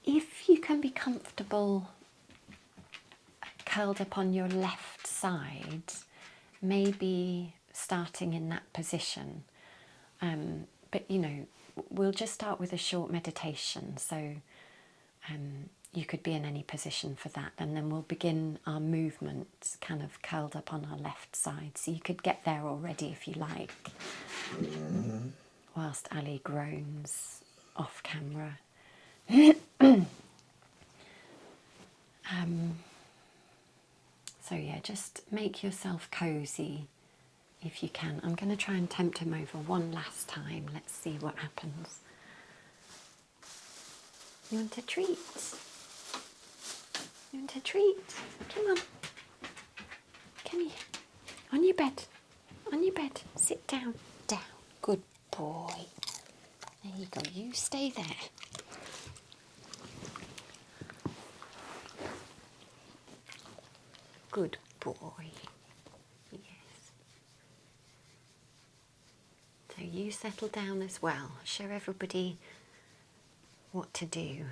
If you can be comfortable curled up on your left side, maybe starting in that position. But you know, we'll just start with a short meditation, so you could be in any position for that, and then we'll begin our movement kind of curled up on our left side. So you could get there already if you like, whilst Ali groans off camera. So yeah, just make yourself cosy if you can. I'm going to try and tempt him over one last time. Let's see what happens. You want a treat? You want a treat? Come on. Come here. On your bed. On your bed. Sit down. Down. Good boy. There you go. You stay there. Good boy. Yes. So you settle down as well. Show everybody what to do.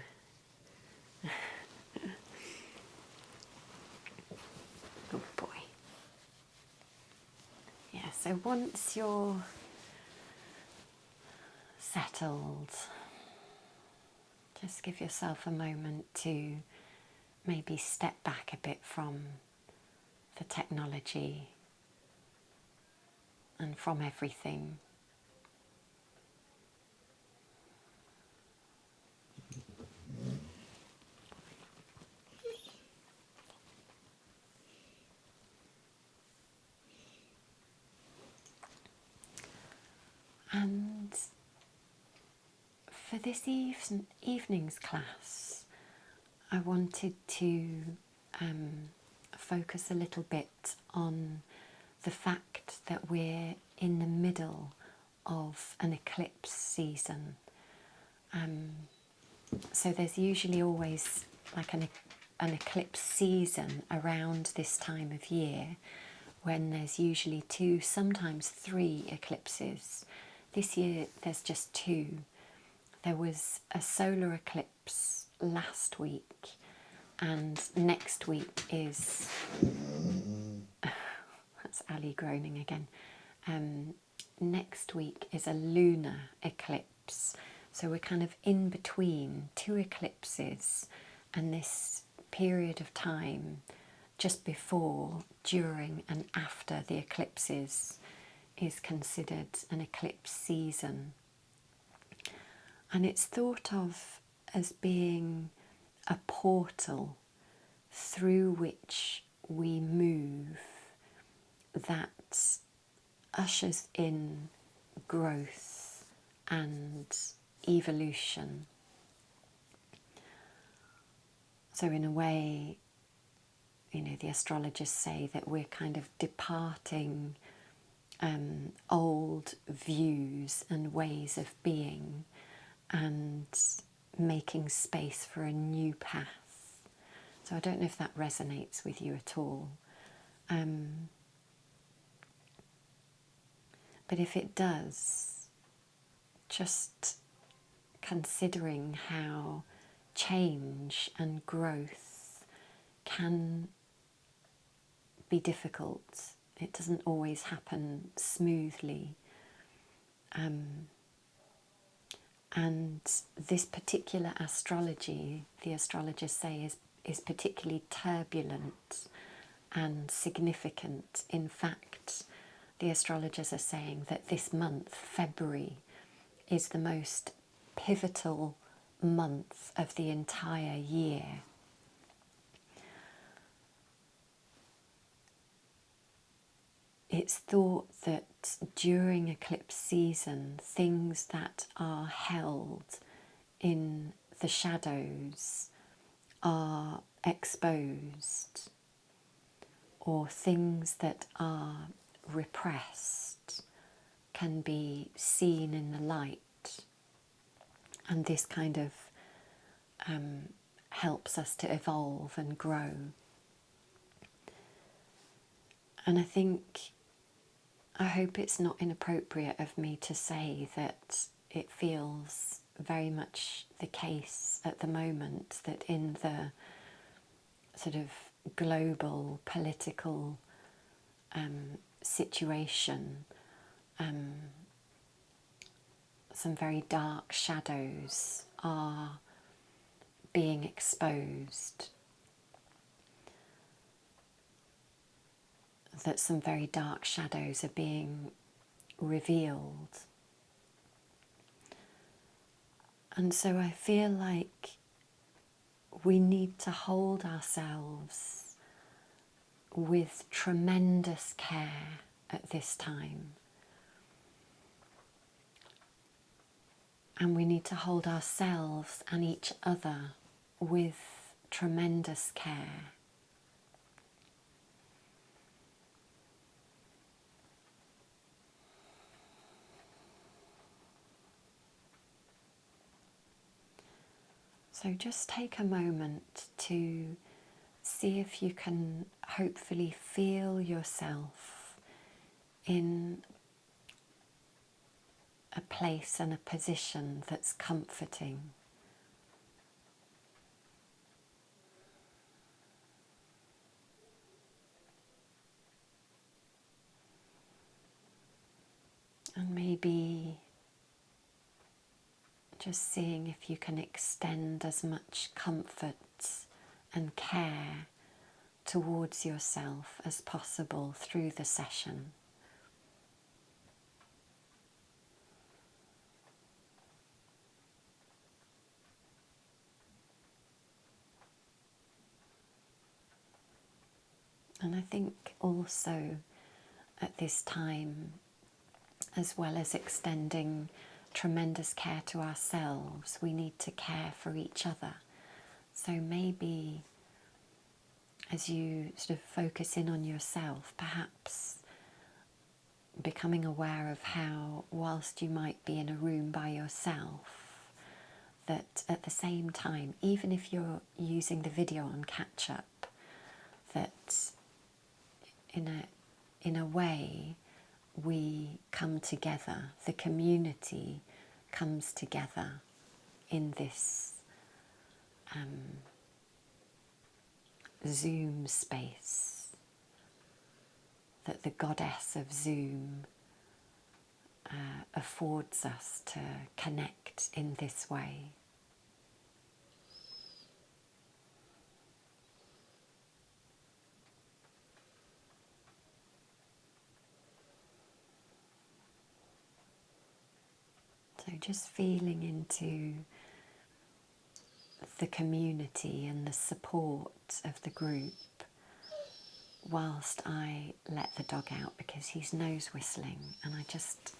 Good boy. Yeah, so once you're settled, just give yourself a moment to maybe step back a bit from the technology and from everything. And for this evening's class, I wanted to focus a little bit on the fact that we're in the middle of an eclipse season. So there's usually always like an eclipse season around this time of year, when there's usually 2, sometimes 3 eclipses. This year there's just 2. There was a solar eclipse last week, and next week is that's Ali groaning again. Next week is a lunar eclipse, so we're kind of in between 2 eclipses, and this period of time just before, during and after the eclipses is considered an eclipse season. And it's thought of as being a portal through which we move that ushers in growth and evolution. So in a way, you know, the astrologers say that we're kind of departing old views and ways of being and making space for a new path. So I don't know if that resonates with you at all. But if it does, just considering how change and growth can be difficult. It doesn't always happen smoothly. And this particular astrology, the astrologers say, is particularly turbulent and significant. In fact, the astrologers are saying that this month, February, is the most pivotal month of the entire year. It's thought that during eclipse season, things that are held in the shadows are exposed, or things that are repressed can be seen in the light. And this kind of helps us to evolve and grow. And I think I hope it's not inappropriate of me to say that it feels very much the case at the moment that in the sort of global political situation, some very dark shadows are being exposed, that some very dark shadows are being revealed. And so I feel like we need to hold ourselves with tremendous care at this time. And we need to hold ourselves and each other with tremendous care. So just take a moment to see if you can hopefully feel yourself in a place and a position that's comforting. And maybe just seeing if you can extend as much comfort and care towards yourself as possible through the session. And I think also at this time, as well as extending tremendous care to ourselves, we need to care for each other. So maybe as you sort of focus in on yourself, perhaps becoming aware of how, whilst you might be in a room by yourself, that at the same time, even if you're using the video on catch-up, that in a way we come together, the community comes together in this Zoom space, that the goddess of Zoom affords us to connect in this way. So just feeling into the community and the support of the group whilst I let the dog out because he's nose whistling and I just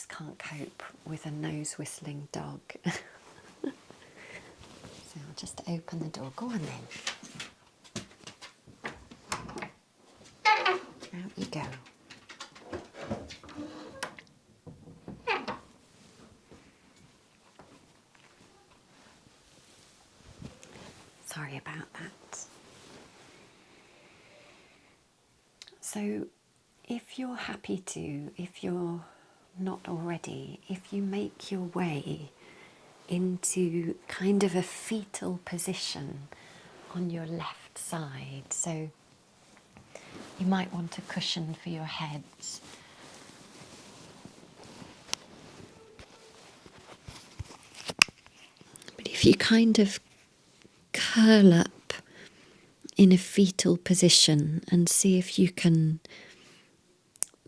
can't cope with a nose whistling dog. So I'll just open the door. Go on then. Out you go. Sorry about that. So if you're happy to, if you're not already, if you make your way into kind of a fetal position on your left side, so you might want a cushion for your head. But if you kind of curl up in a fetal position and see if you can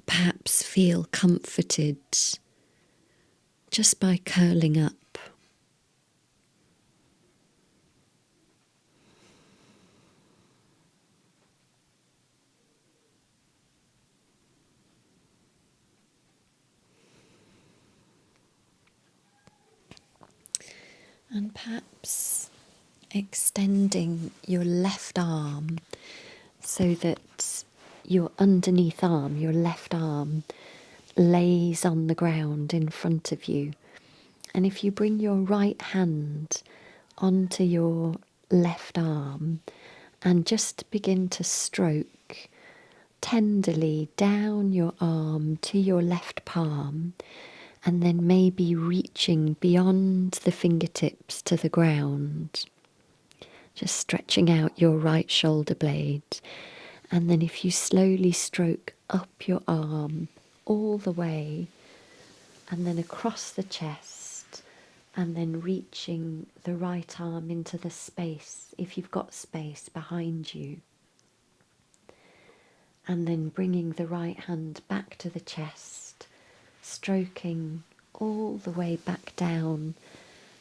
perhaps feel comforted just by curling up. And perhaps extending your left arm so that your underneath arm, your left arm, lays on the ground in front of you. And if you bring your right hand onto your left arm and just begin to stroke tenderly down your arm to your left palm, and then maybe reaching beyond the fingertips to the ground, just stretching out your right shoulder blade. And then if you slowly stroke up your arm all the way, and then across the chest, and then reaching the right arm into the space, if you've got space behind you, and then bringing the right hand back to the chest, stroking all the way back down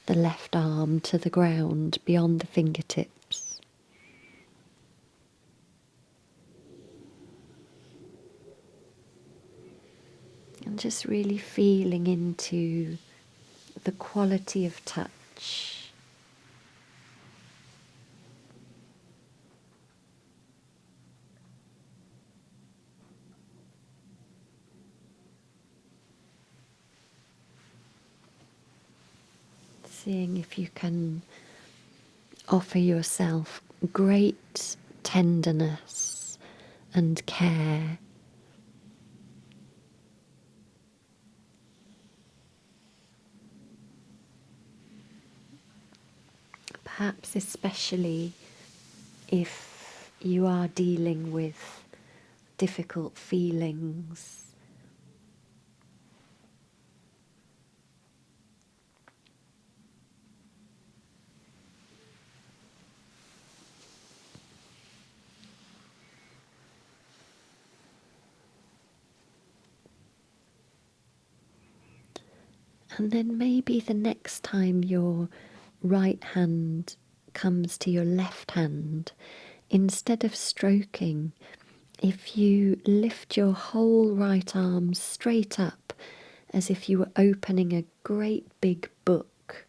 the left arm to the ground beyond the fingertips. And just really feeling into the quality of touch. Seeing if you can offer yourself great tenderness and care. Perhaps especially if you are dealing with difficult feelings. And then maybe the next time your right hand comes to your left hand, instead of stroking, if you lift your whole right arm straight up as if you were opening a great big book,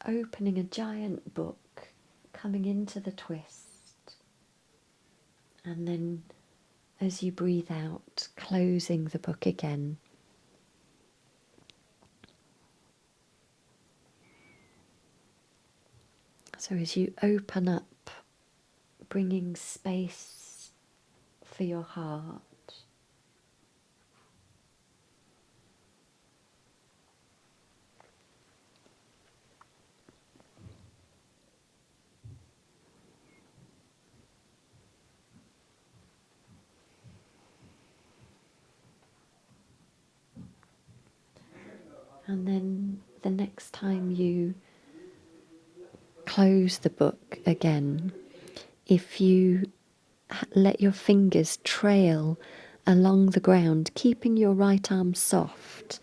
opening a giant book, coming into the twist, and then as you breathe out, closing the book again. So as you open up, bringing space for your heart. And then the next time you close the book again, if you let your fingers trail along the ground, keeping your right arm soft,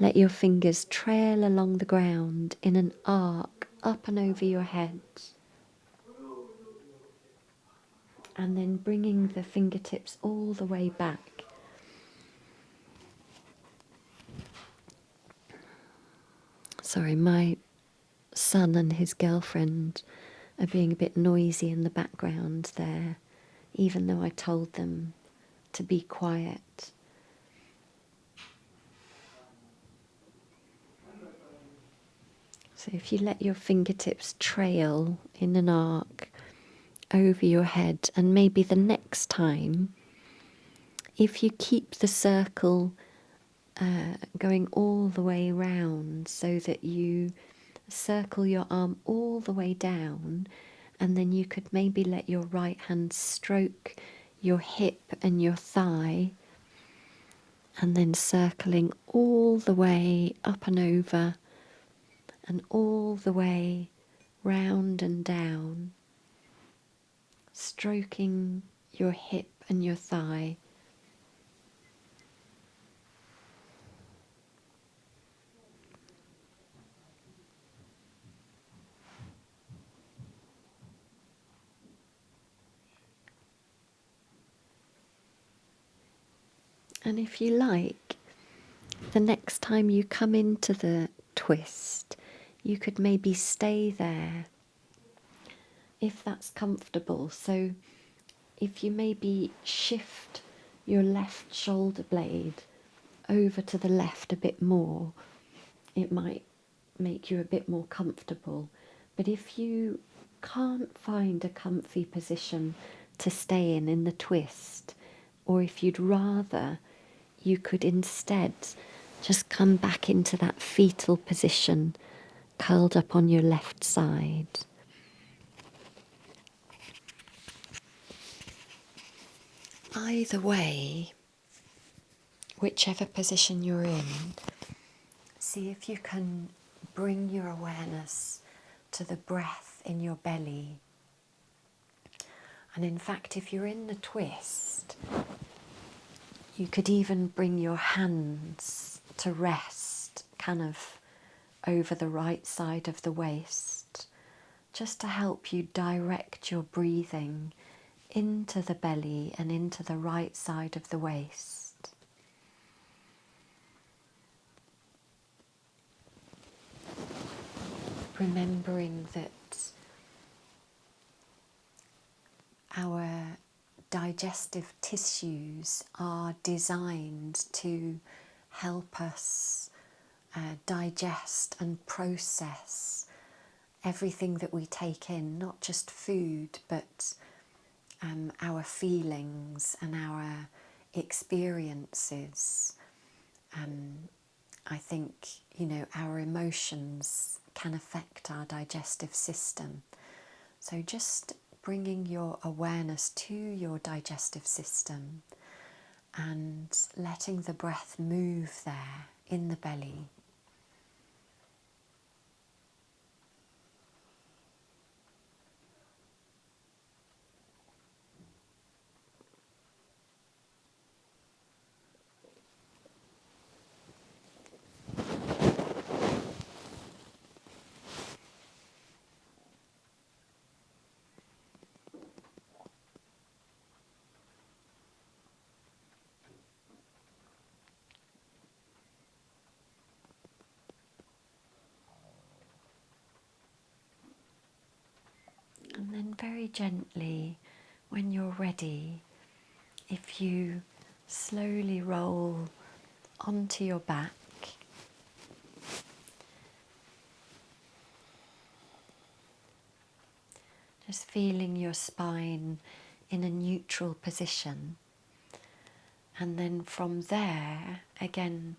let your fingers trail along the ground in an arc up and over your head. And then bringing the fingertips all the way back. Sorry, my son and his girlfriend are being a bit noisy in the background there, even though I told them to be quiet. So if you let your fingertips trail in an arc over your head, and maybe the next time, if you keep the circle going all the way round so that you circle your arm all the way down, and then you could maybe let your right hand stroke your hip and your thigh, and then circling all the way up and over and all the way round and down, stroking your hip and your thigh. And if you like, the next time you come into the twist, you could maybe stay there if that's comfortable. So if you maybe shift your left shoulder blade over to the left a bit more, it might make you a bit more comfortable. But if you can't find a comfy position to stay in the twist, or if you'd rather, you could instead just come back into that fetal position, curled up on your left side. Either way, whichever position you're in, see if you can bring your awareness to the breath in your belly. And in fact, if you're in the twist, you could even bring your hands to rest kind of over the right side of the waist, just to help you direct your breathing into the belly and into the right side of the waist. Remembering that our digestive tissues are designed to help us digest and process everything that we take in, not just food, but our feelings and our experiences. I think, our emotions can affect our digestive system. So just bringing your awareness to your digestive system and letting the breath move there in the belly. And then very gently, when you're ready, if you slowly roll onto your back, just feeling your spine in a neutral position. And then from there, again,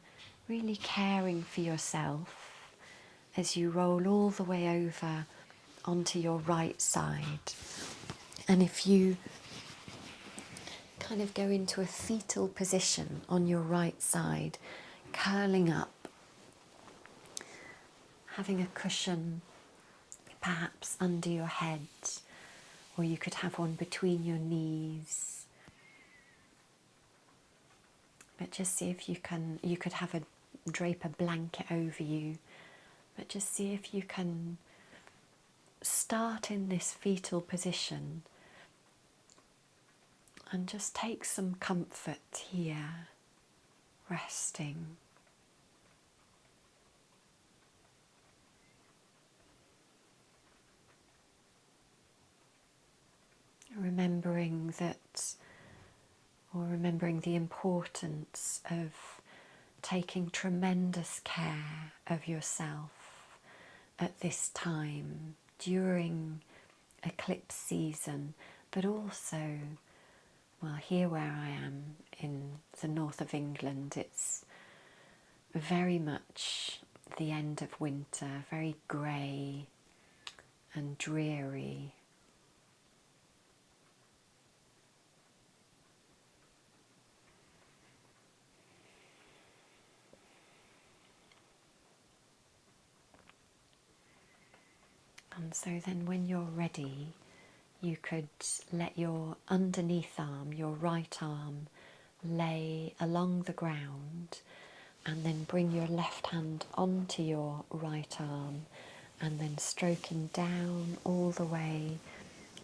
really caring for yourself as you roll all the way over onto your right side. And if you kind of go into a fetal position on your right side, curling up, having a cushion perhaps under your head, or you could have one between your knees. But just see if you could have drape a blanket over you, but just see if you can start in this fetal position and just take some comfort here, resting. Remembering the importance of taking tremendous care of yourself at this time during eclipse season, but also, well, here where I am in the north of England, it's very much the end of winter, very grey and dreary. And so then when you're ready, you could let your underneath arm, your right arm, lay along the ground, and then bring your left hand onto your right arm, and then stroking down all the way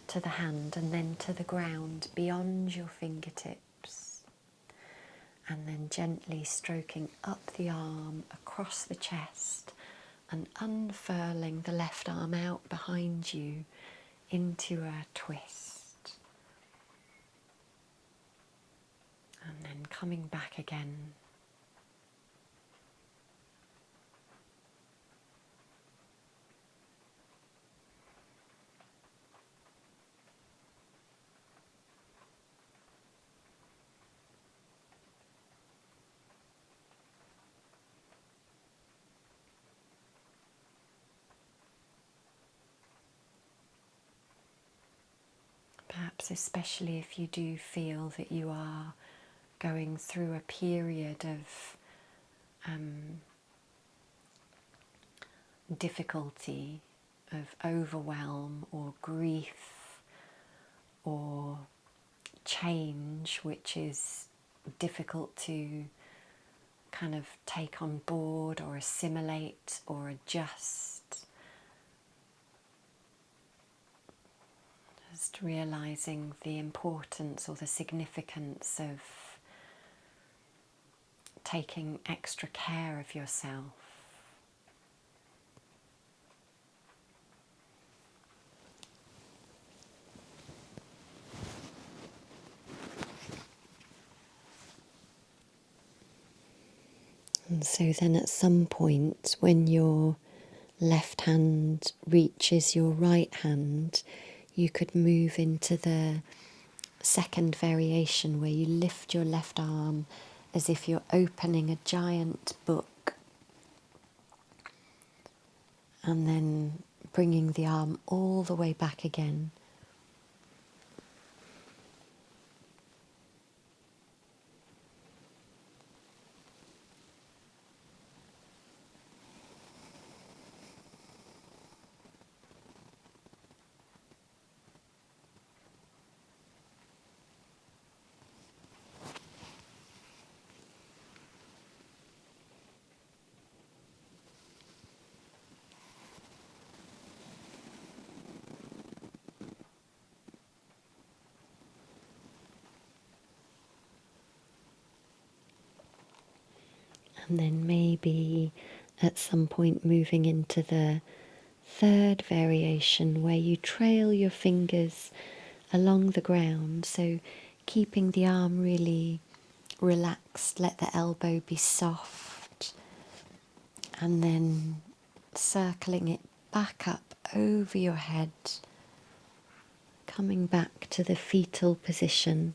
to the hand and then to the ground beyond your fingertips, and then gently stroking up the arm across the chest and unfurling the left arm out behind you into a twist, and then coming back again. So especially if you do feel that you are going through a period of difficulty, of overwhelm or grief or change, which is difficult to kind of take on board or assimilate or adjust. Just realizing the importance or the significance of taking extra care of yourself. And so then at some point, when your left hand reaches your right hand, you could move into the second variation where you lift your left arm as if you're opening a giant book, and then bringing the arm all the way back again. And then maybe at some point moving into the third variation where you trail your fingers along the ground, so keeping the arm really relaxed, let the elbow be soft, and then circling it back up over your head, coming back to the fetal position.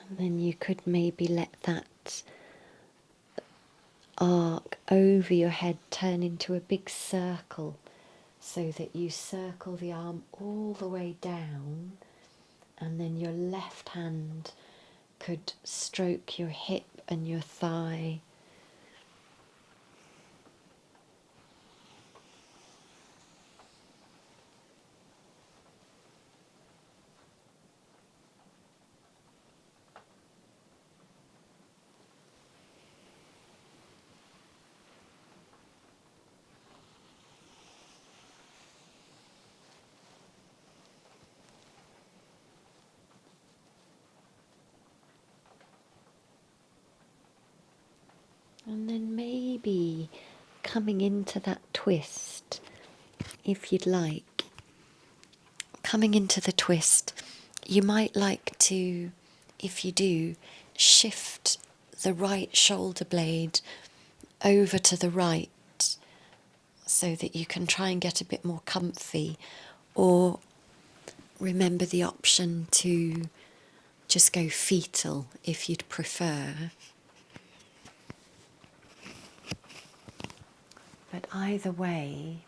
And then you could maybe let that arc over your head turn into a big circle, so that you circle the arm all the way down, and then your left hand could stroke your hip and your thigh. And then maybe coming into that twist, if you'd like, coming into the twist, you might like to, if you do, shift the right shoulder blade over to the right so that you can try and get a bit more comfy, or remember the option to just go fetal if you'd prefer. But either way,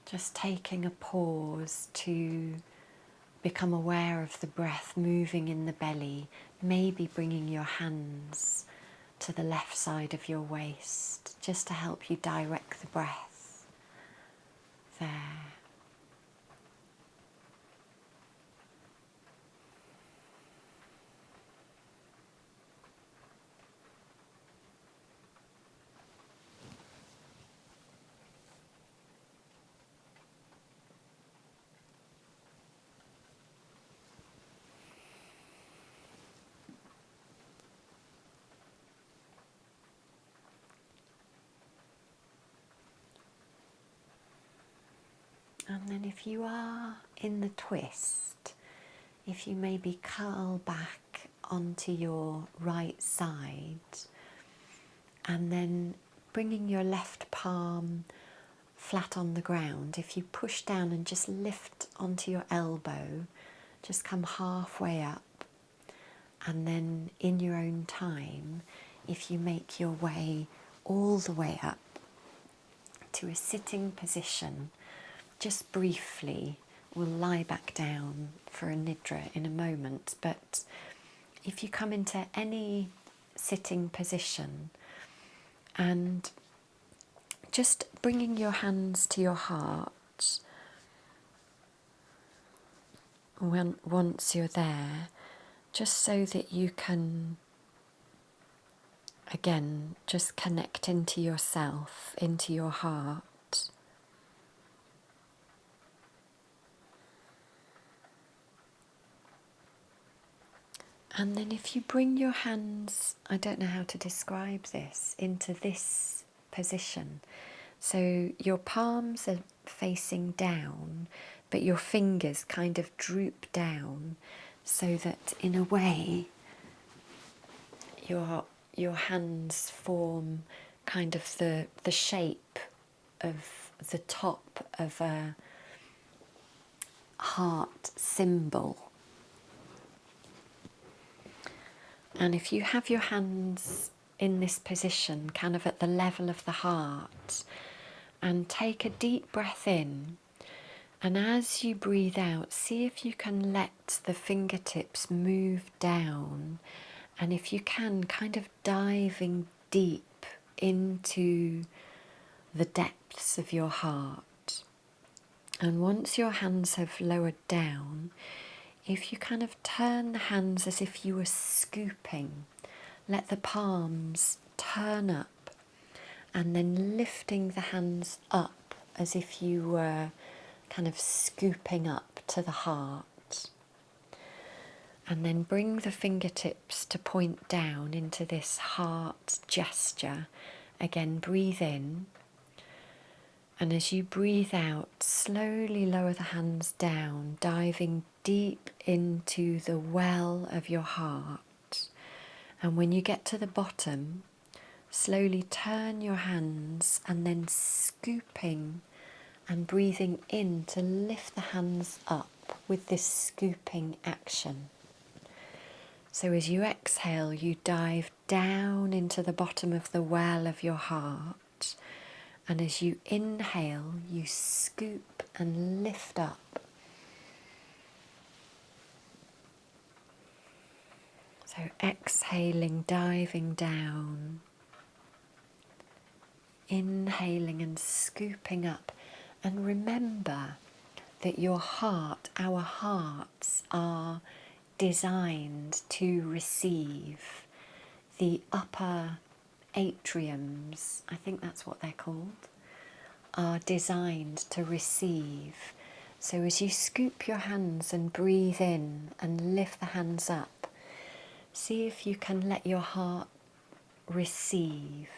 just taking a pause to become aware of the breath moving in the belly, maybe bringing your hands to the left side of your waist, just to help you direct the breath there. And then if you are in the twist, if you maybe curl back onto your right side, and then bringing your left palm flat on the ground, if you push down and just lift onto your elbow, just come halfway up, and then in your own time, if you make your way all the way up to a sitting position, just briefly, we'll lie back down for a nidra in a moment, but if you come into any sitting position and just bringing your hands to your heart, once you're there, just so that you can, again, just connect into yourself, into your heart. And then if you bring your hands, I don't know how to describe this, into this position. So your palms are facing down, but your fingers kind of droop down, so that in a way your hands form kind of the shape of the top of a heart symbol. And if you have your hands in this position, kind of at the level of the heart, and take a deep breath in, and as you breathe out, see if you can let the fingertips move down, and if you can, kind of diving deep into the depths of your heart. And once your hands have lowered down, if you kind of turn the hands as if you were scooping, let the palms turn up, and then lifting the hands up as if you were kind of scooping up to the heart. And then bring the fingertips to point down into this heart gesture. Again, breathe in. And as you breathe out, slowly lower the hands down, diving deep into the well of your heart. And when you get to the bottom, slowly turn your hands and then scooping and breathing in to lift the hands up with this scooping action. So as you exhale, you dive down into the bottom of the well of your heart. And as you inhale, you scoop and lift up. So exhaling, diving down. Inhaling and scooping up. And remember that your heart, our hearts, are designed to receive. The upper atriums, I think that's what they're called, are designed to receive. So as you scoop your hands and breathe in and lift the hands up, see if you can let your heart receive.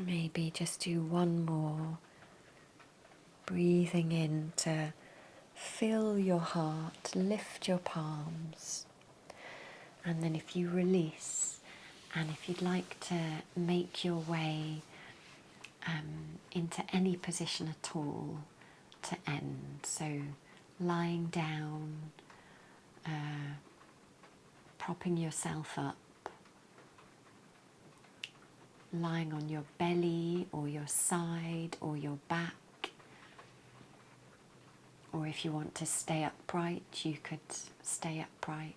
Maybe just do one more, breathing in to fill your heart, lift your palms, and then if you release, and if you'd like to make your way into any position at all to end, so lying down, propping yourself up, lying on your belly or your side or your back, or if you want to stay upright, you could stay upright.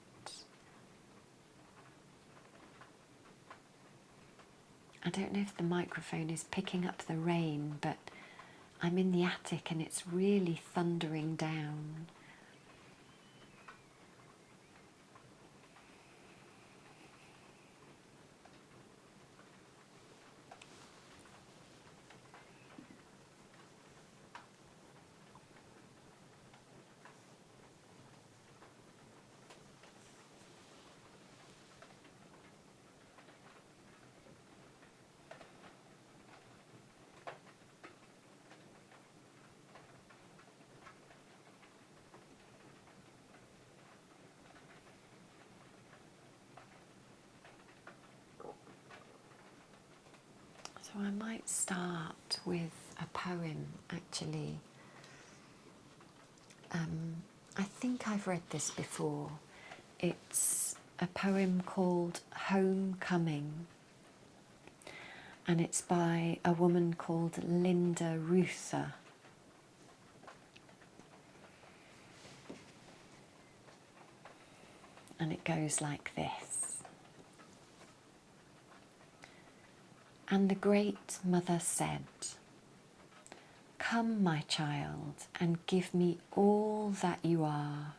I don't know if the microphone is picking up the rain, but I'm in the attic and it's really thundering down. So I might start with a poem, actually. I think I've read this before. It's a poem called Homecoming, and it's by a woman called Linda Reuther. And it goes like this. And the great mother said, "Come, my child, and give me all that you are.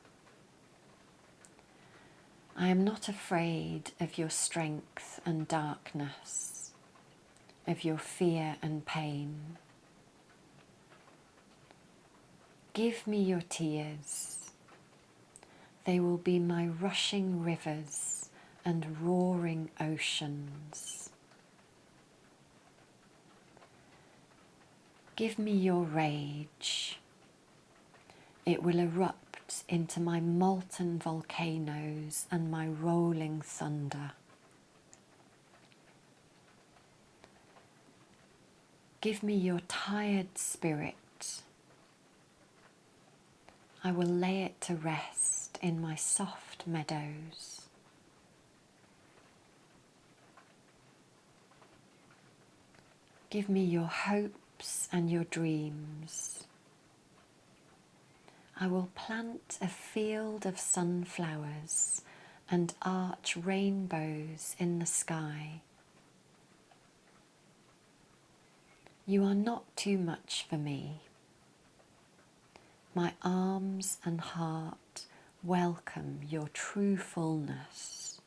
I am not afraid of your strength and darkness, of your fear and pain. Give me your tears. They will be my rushing rivers and roaring oceans. Give me your rage. It will erupt into my molten volcanoes and my rolling thunder. Give me your tired spirit. I will lay it to rest in my soft meadows. Give me your hopes and your dreams. I will plant a field of sunflowers and arch rainbows in the sky. You are not too much for me. My arms and heart welcome your true fullness.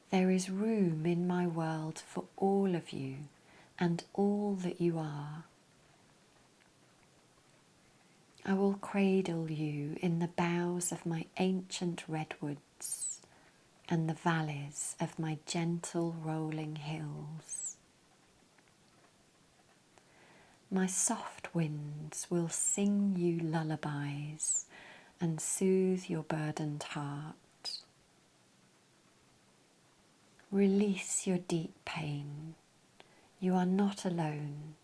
There is room in my world for all of you and all that you are. I will cradle you in the boughs of my ancient redwoods and the valleys of my gentle rolling hills. My soft winds will sing you lullabies and soothe your burdened heart. Release your deep pain. You are not alone,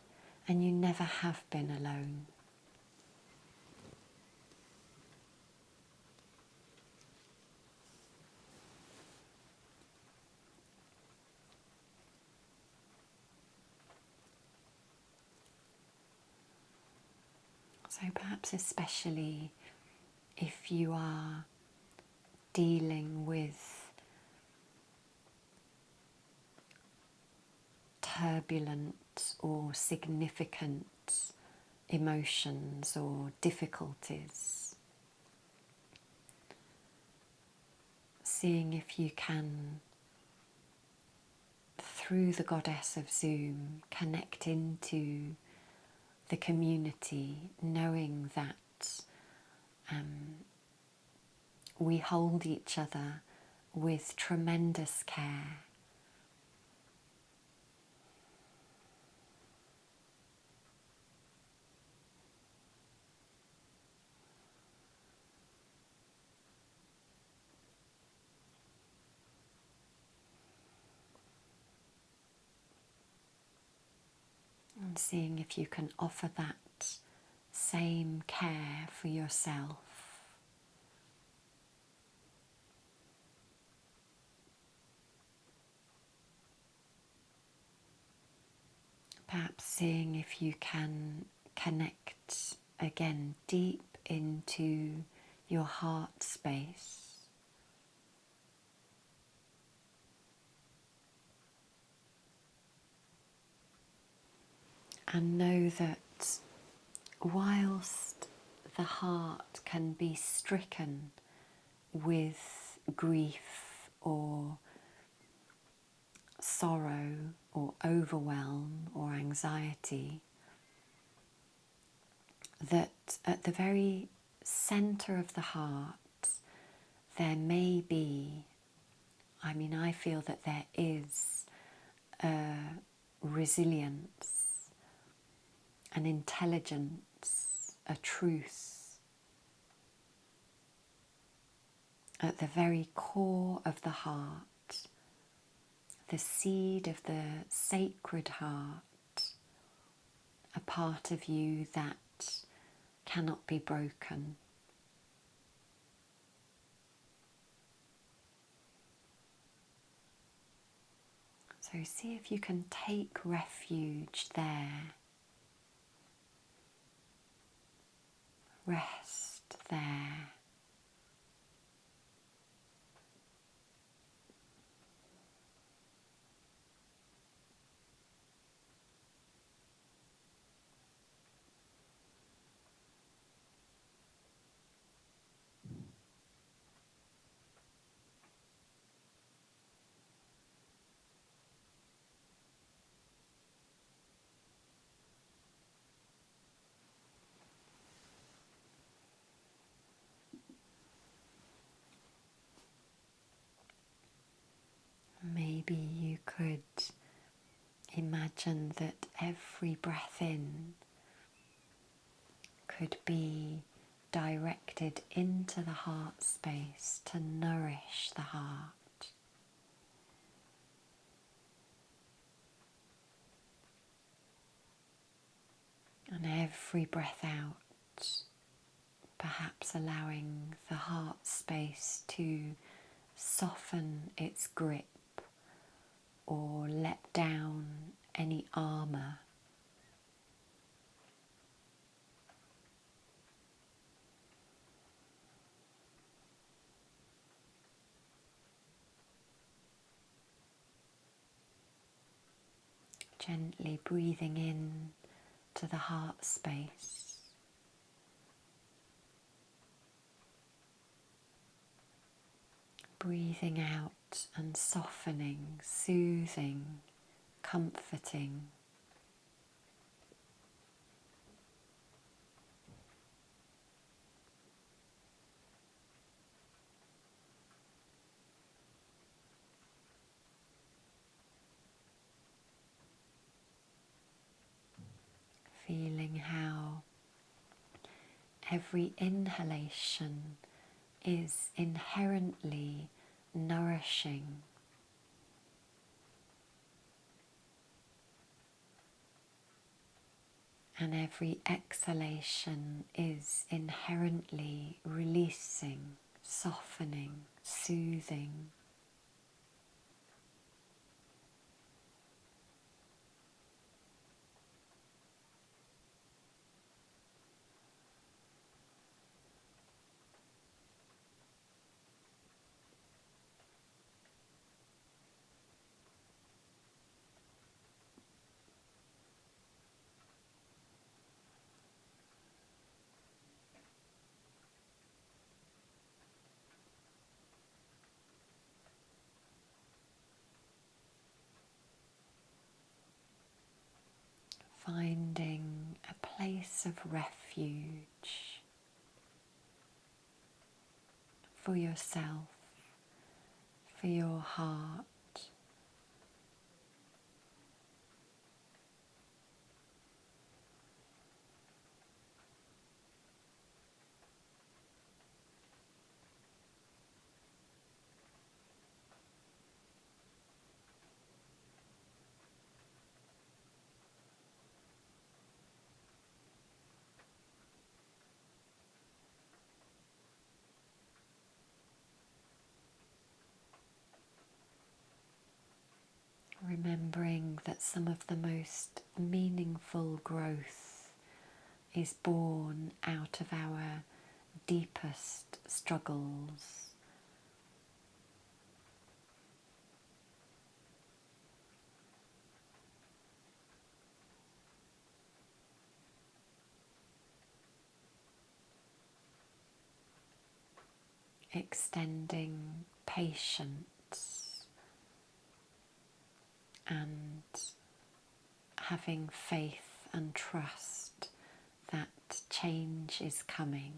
and you never have been alone. So perhaps especially if you are dealing with turbulent or significant emotions or difficulties, seeing if you can, through the goddess of Zoom, connect into the community, knowing that we hold each other with tremendous care. And seeing if you can offer that same care for yourself. Perhaps seeing if you can connect again deep into your heart space. And know that whilst the heart can be stricken with grief or sorrow or overwhelm or anxiety, that at the very centre of the heart there may be, I feel that there is a resilience, an intelligence, a truth at the very core of the heart the seed of the sacred heart, a part of you that cannot be broken. So see if you can take refuge there. Rest there. Maybe you could imagine that every breath in could be directed into the heart space to nourish the heart. And every breath out, perhaps allowing the heart space to soften its grip or let down any armour. Gently breathing in to the heart space. Breathing out and softening, soothing, comforting. Feeling how every inhalation is inherently nourishing, and every exhalation is inherently releasing, softening, soothing. Finding a place of refuge for yourself, for your heart. Remembering that some of the most meaningful growth is born out of our deepest struggles. Extending patience and having faith and trust that change is coming.